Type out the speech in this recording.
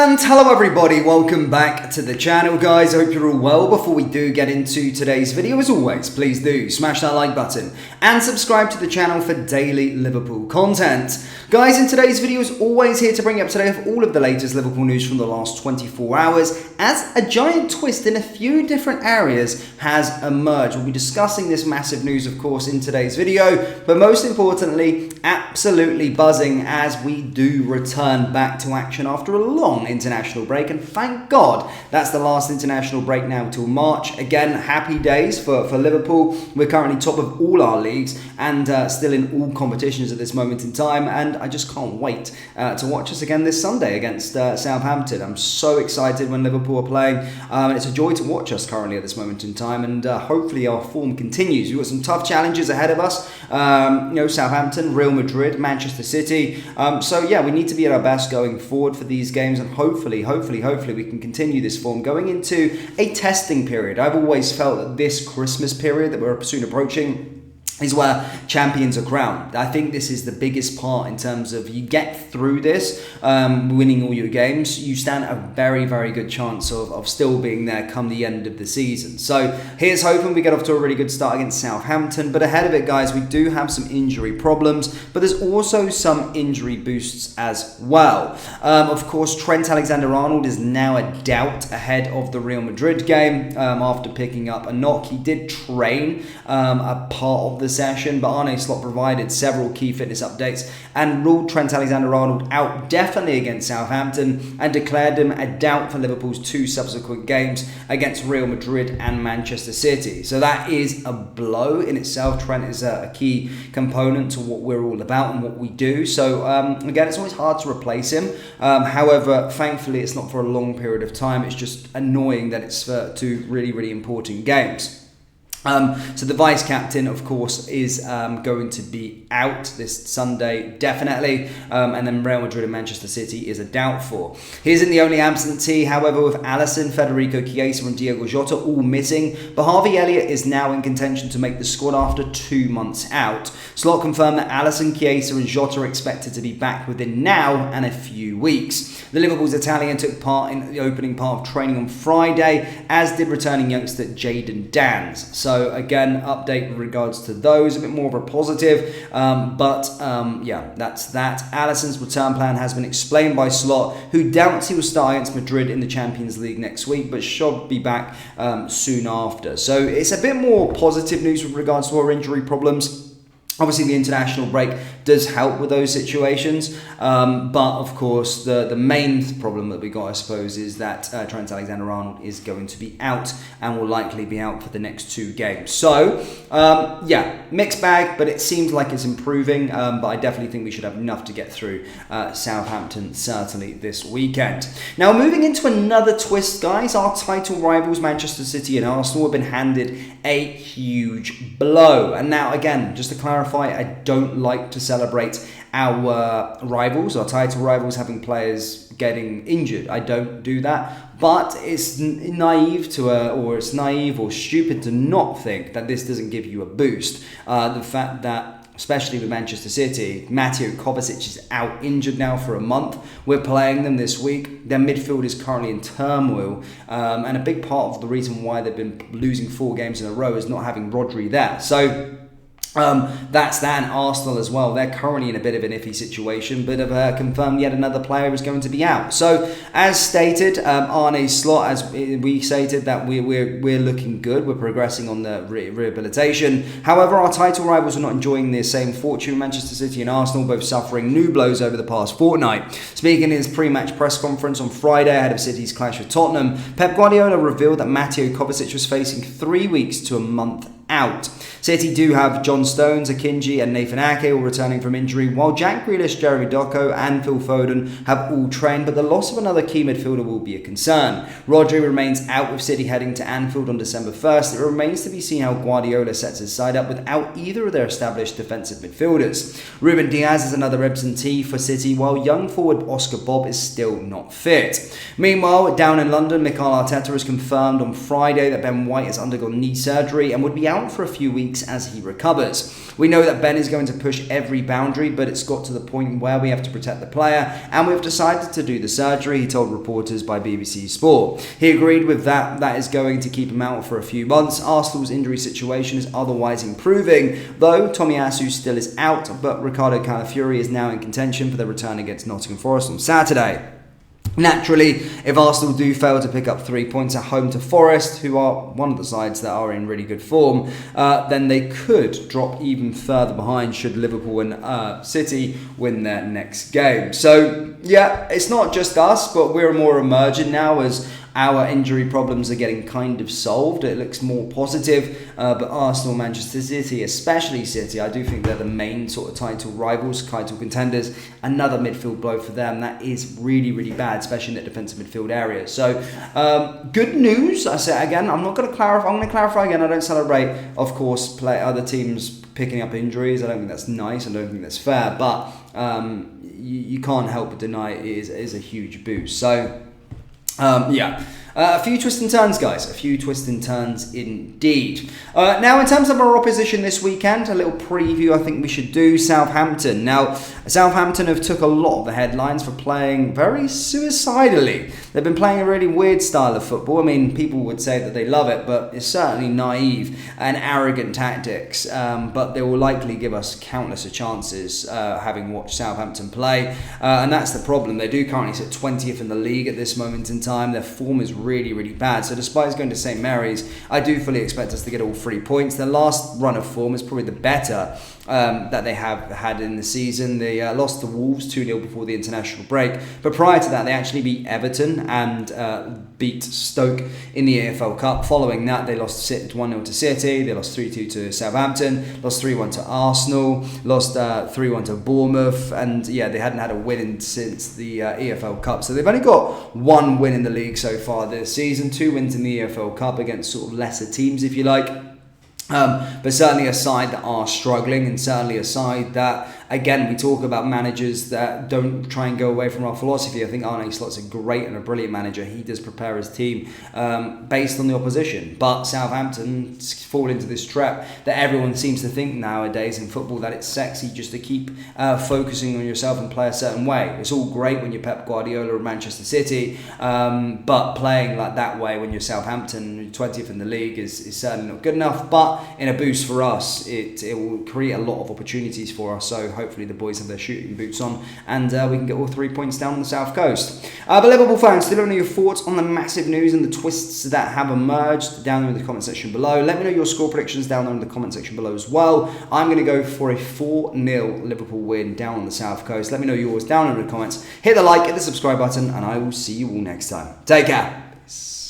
And hello everybody, welcome back to the channel guys. I hope you're all well. Before we do get into today's video, as always, please do smash that like button and subscribe to the channel for daily Liverpool content. Guys, in today's video, as always, here to bring you up to date with all of the latest Liverpool news from the last 24 hours, as a giant twist in a few different areas has emerged. We'll be discussing this massive news, of course, in today's video, but most importantly, absolutely buzzing as we do return back to action after a long international break, and thank God that's the last international break now till March. Again, happy days for Liverpool. We're currently top of all our leagues and still in all competitions at this moment in time, and I just can't wait to watch us again this Sunday against Southampton. I'm so excited when Liverpool are playing, and it's a joy to watch us currently at this moment in time, and hopefully our form continues. We've got some tough challenges ahead of us, Southampton, Real Madrid, Manchester City, so yeah, we need to be at our best going forward for these games, and hopefully we can continue this form going into a testing period. I've always felt that this Christmas period that we're soon approaching is where champions are crowned. I think this is the biggest part in terms of you get through this, winning all your games, you stand a very, very good chance of still being there come the end of the season. So here's hoping we get off to a really good start against Southampton. But ahead of it, guys, we do have some injury problems, but there's also some injury boosts as well. Of course, Trent Alexander-Arnold is now a doubt ahead of the Real Madrid game after picking up a knock. He did train a part of the session, but Arne Slot provided several key fitness updates and ruled Trent Alexander-Arnold out definitely against Southampton and declared him a doubt for Liverpool's two subsequent games against Real Madrid and Manchester City. So that is a blow in itself. Trent is a key component to what we're all about and what we do. So again, it's always hard to replace him. However, thankfully, it's not for a long period of time. It's just annoying that it's for two really, really important games. So the vice captain, of course, is going to be out this Sunday, definitely. And then Real Madrid and Manchester City is a doubt for. He isn't the only absentee, however, with Alisson, Federico Chiesa and Diogo Jota all missing. But Harvey Elliott is now in contention to make the squad after 2 months out. Slot confirmed that Alisson, Chiesa and Jota are expected to be back within now and a few weeks. The Liverpool's Italian took part in the opening part of training on Friday, as did returning youngster Jadon Dans. So again, update in regards to those, a bit more of a positive, yeah, that's that. Alisson's return plan has been explained by Slot, who doubts he will start against Madrid in the Champions League next week, but should be back soon after. So it's a bit more positive news with regards to our injury problems. Obviously, the international break does help with those situations, but of course, the main problem that we got, I suppose, is that Trent Alexander-Arnold is going to be out and will likely be out for the next 2 games. So, yeah, mixed bag, but it seems like it's improving, but I definitely think we should have enough to get through Southampton, certainly this weekend. Now, moving into another twist, guys, our title rivals, Manchester City and Arsenal, have been handed a huge blow. And now, again, just to clarify, I don't like to celebrate our rivals, our title rivals, having players getting injured. I don't do that, but it's naive or stupid to not think that this doesn't give you a boost. The fact that, especially with Manchester City, Mateo Kovacic is out injured now for a month. We're playing them this week. Their midfield is currently in turmoil, and a big part of the reason why they've been losing 4 games in a row is not having Rodri there. So that's that, and Arsenal as well. They're currently in a bit of an iffy situation, but have confirmed yet another player is going to be out. So, as stated, Arne Slot, as we stated, that we're looking good. We're progressing on the rehabilitation. However, our title rivals are not enjoying the same fortune. Manchester City and Arsenal both suffering new blows over the past fortnight. Speaking in his pre-match press conference on Friday ahead of City's clash with Tottenham, Pep Guardiola revealed that Mateo Kovacic was facing 3 weeks to a month out. City do have John Stones, Akinji and Nathan Ake all returning from injury, while Jack Grealish, Jeremy Doku and Phil Foden have all trained, but the loss of another key midfielder will be a concern. Rodri remains out with City heading to Anfield on December 1st. It remains to be seen how Guardiola sets his side up without either of their established defensive midfielders. Ruben Diaz is another absentee for City, while young forward Oscar Bob is still not fit. Meanwhile, down in London, Mikel Arteta has confirmed on Friday that Ben White has undergone knee surgery and would be out out for a few weeks as he recovers. We know that Ben is going to push every boundary, but it's got to the point where we have to protect the player, and we've decided to do the surgery, he told reporters by BBC Sport. He agreed with that. That is going to keep him out for a few months. Arsenal's injury situation is otherwise improving, though Tomiyasu still is out, but Ricardo Calafiori is now in contention for the return against Nottingham Forest on Saturday. Naturally, if Arsenal do fail to pick up 3 points at home to Forest, who are one of the sides that are in really good form, then they could drop even further behind should Liverpool and City win their next game. So, yeah, it's not just us, but we're more emerging now as our injury problems are getting kind of solved. It looks more positive, but Arsenal, Manchester City, especially City, I do think they're the main sort of title rivals, title contenders. Another midfield blow for them. That is really, really bad, especially in the defensive midfield area. So, good news. I say again, I'm going to clarify again. I don't celebrate, of course, play other teams picking up injuries. I don't think that's nice. I don't think that's fair. But you can't help but deny it is a huge boost. So, a few twists and turns, guys. A few twists and turns indeed. Now, in terms of our opposition this weekend, a little preview I think we should do. Southampton. Now, Southampton have took a lot of the headlines for playing very suicidally. They've been playing a really weird style of football. I mean, people would say that they love it, but it's certainly naive and arrogant tactics. But they will likely give us countless of chances, having watched Southampton play. And that's the problem. They do currently sit 20th in the league at this moment in time. Their form is really, really bad. So despite us going to St Mary's, I do fully expect us to get all 3 points. Their last run of form is probably the better that they have had in the season. They lost to Wolves 2-0 before the international break. But prior to that, they actually beat Everton and beat Stoke in the AFL Cup. Following that, they lost 1-0 to City. They lost 3-2 to Southampton. Lost 3-1 to Arsenal. Lost 3-1 to Bournemouth. And yeah, they hadn't had a win since the EFL Cup. So they've only got 1 win in the league so far this season. 2 wins in the EFL Cup against sort of lesser teams, if you like. But certainly a side that are struggling, and certainly a side that, again, we talk about managers that don't try and go away from our philosophy. I think Arne Slot's a great and a brilliant manager. He does prepare his team based on the opposition. But Southampton fall into this trap that everyone seems to think nowadays in football, that it's sexy just to keep focusing on yourself and play a certain way. It's all great when you're Pep Guardiola of Manchester City, but playing like that way when you're Southampton, 20th in the league, is certainly not good enough. But in a boost for us, it will create a lot of opportunities for us. So hopefully the boys have their shooting boots on and we can get all 3 points down on the south coast. But Liverpool fans, still only your thoughts on the massive news and the twists that have emerged down there in the comment section below. Let me know your score predictions down there in the comment section below as well. I'm going to go for a 4-0 Liverpool win down on the south coast. Let me know yours down in the comments. Hit the like, hit the subscribe button, and I will see you all next time. Take care. Peace.